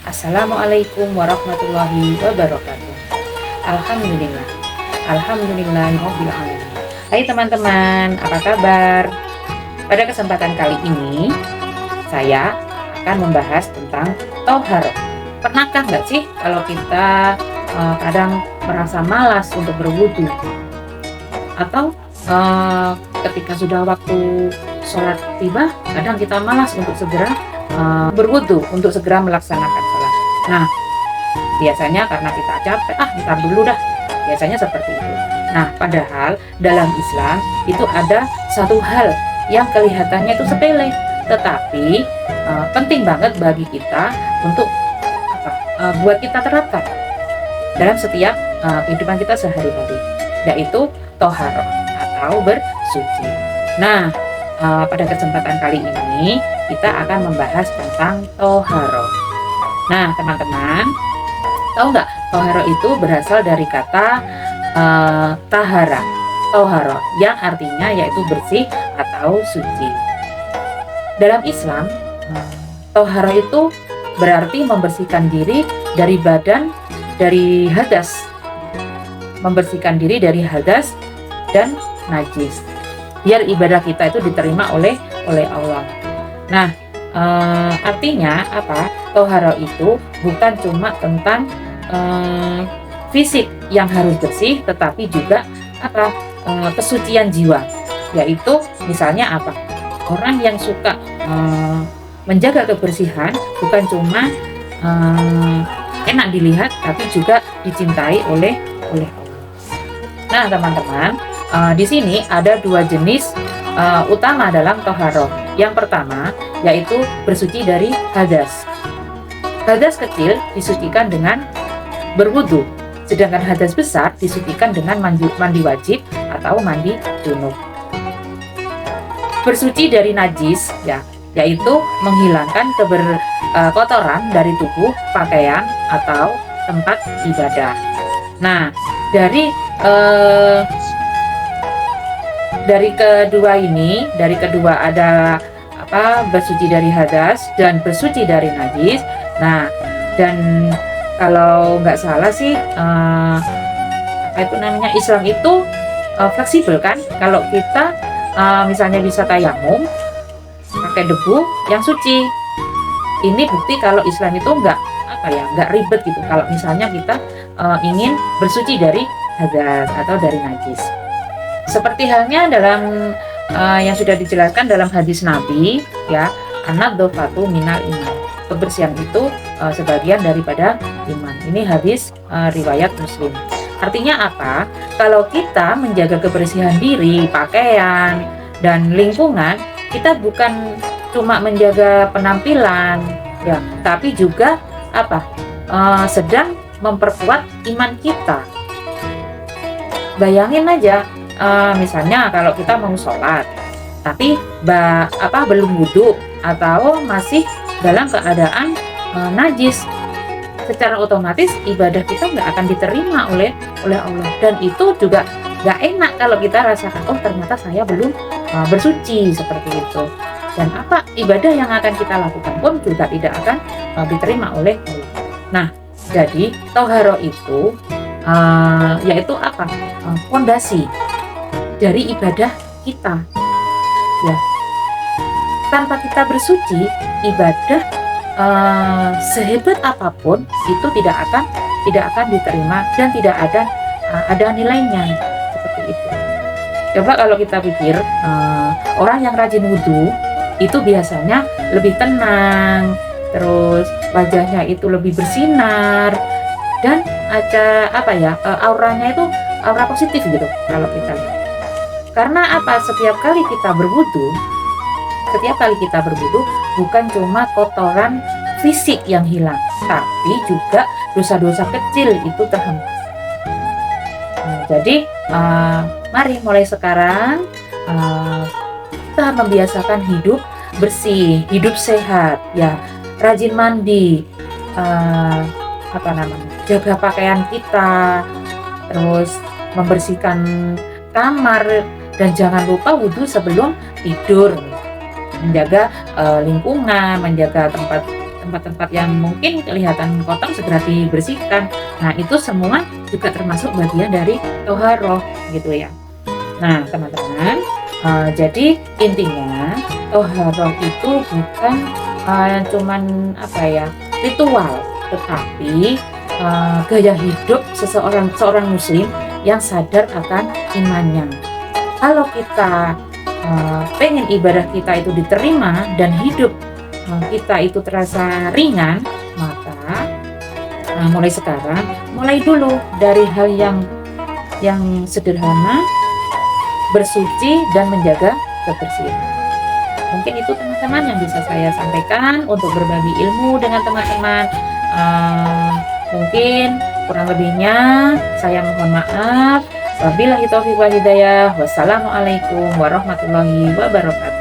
Assalamualaikum warahmatullahi wabarakatuh. Alhamdulillah. Alhamdulillahirabbil alamin. Hai teman-teman, apa kabar? Pada kesempatan kali ini, saya akan membahas tentang toharoh. Pernahkah nggak sih kalau kita kadang merasa malas untuk berwudu? Atau ketika sudah waktu sholat tiba, kadang kita malas untuk segera berwudu, untuk segera melaksanakan sholat. Nah, biasanya karena kita capek, ntar dulu dah. Biasanya seperti itu. Nah, padahal dalam Islam itu ada satu hal yang kelihatannya itu sepele, tetapi penting banget bagi kita untuk buat kita terapkan dalam setiap kehidupan kita sehari-hari, yaitu toharoh atau bersuci. Nah, pada kesempatan kali ini kita akan membahas tentang toharoh. Nah, teman-teman, tahu nggak toharoh itu berasal dari kata tahara, toharoh, yang artinya yaitu bersih atau suci. Dalam Islam, toharoh itu berarti membersihkan diri dari badan, dari hadas, membersihkan diri dari hadas dan najis, biar ibadah kita itu diterima oleh Allah. Nah, artinya apa? Toharoh itu bukan cuma tentang fisik yang harus bersih, tetapi juga kesucian jiwa, yaitu misalnya orang yang suka menjaga kebersihan bukan cuma enak dilihat, tapi juga dicintai oleh Allah. Nah, teman-teman, di sini ada dua jenis utama dalam toharoh. Yang pertama yaitu bersuci dari hadas. Hadas kecil disucikan dengan berwudu, sedangkan hadas besar disucikan dengan mandi wajib atau mandi junub. Bersuci dari najis, yaitu menghilangkan kotoran dari tubuh, pakaian, atau tempat ibadah. Nah, dari kedua ada bersuci dari hadas dan bersuci dari najis. Nah, dan kalau nggak salah sih Islam itu fleksibel kan. Kalau kita misalnya bisa tayamum pakai debu yang suci, ini bukti kalau Islam itu nggak ribet gitu. Kalau misalnya kita ingin bersuci dari hadas atau dari najis, seperti halnya dalam yang sudah dijelaskan dalam hadis Nabi, an-nadhofatu minal iman. Kebersihan itu sebagian daripada iman. Ini hadis riwayat Muslim. Artinya apa? Kalau kita menjaga kebersihan diri, pakaian, dan lingkungan, kita bukan cuma menjaga penampilan, tapi juga sedang memperkuat iman kita. Bayangin aja, misalnya kalau kita mau sholat, tapi belum wudhu atau masih dalam keadaan najis, secara otomatis ibadah kita nggak akan diterima oleh Allah. Dan itu juga nggak enak kalau kita rasakan, ternyata saya belum bersuci seperti itu. Dan ibadah yang akan kita lakukan pun juga tidak akan diterima oleh Allah. Nah, jadi toharoh itu yaitu fondasi dari ibadah kita. Tanpa kita bersuci, ibadah sehebat apapun itu tidak akan diterima dan tidak ada nilainya, seperti itu. Coba kalau kita pikir, orang yang rajin wudhu itu biasanya lebih tenang, terus wajahnya itu lebih bersinar, dan auranya itu aura positif gitu kalau kita lihat. Karena setiap kali kita berwudu bukan cuma kotoran fisik yang hilang, tapi juga dosa-dosa kecil itu terhempus. Jadi mari mulai sekarang kita membiasakan hidup bersih, hidup sehat, rajin mandi, jaga pakaian kita, terus membersihkan kamar, dan jangan lupa wudhu sebelum tidur. Menjaga lingkungan, menjaga tempat tempat-tempat yang mungkin kelihatan kotor segera dibersihkan. Nah, itu semua juga termasuk bagian dari toharoh gitu ya. Nah, teman-teman, jadi intinya toharoh itu bukan cuman apa ya, ritual, tetapi gaya hidup seorang muslim yang sadar akan imannya. Kalau kita pengen ibadah kita itu diterima dan hidup kita itu terasa ringan, maka mulai sekarang, mulai dulu dari hal yang sederhana, bersuci dan menjaga kebersihan. Mungkin itu teman-teman yang bisa saya sampaikan untuk berbagi ilmu dengan teman-teman. Mungkin kurang lebihnya saya mohon maaf. Wabillahi taufiq wal hidayah. Wassalamualaikum warahmatullahi wabarakatuh.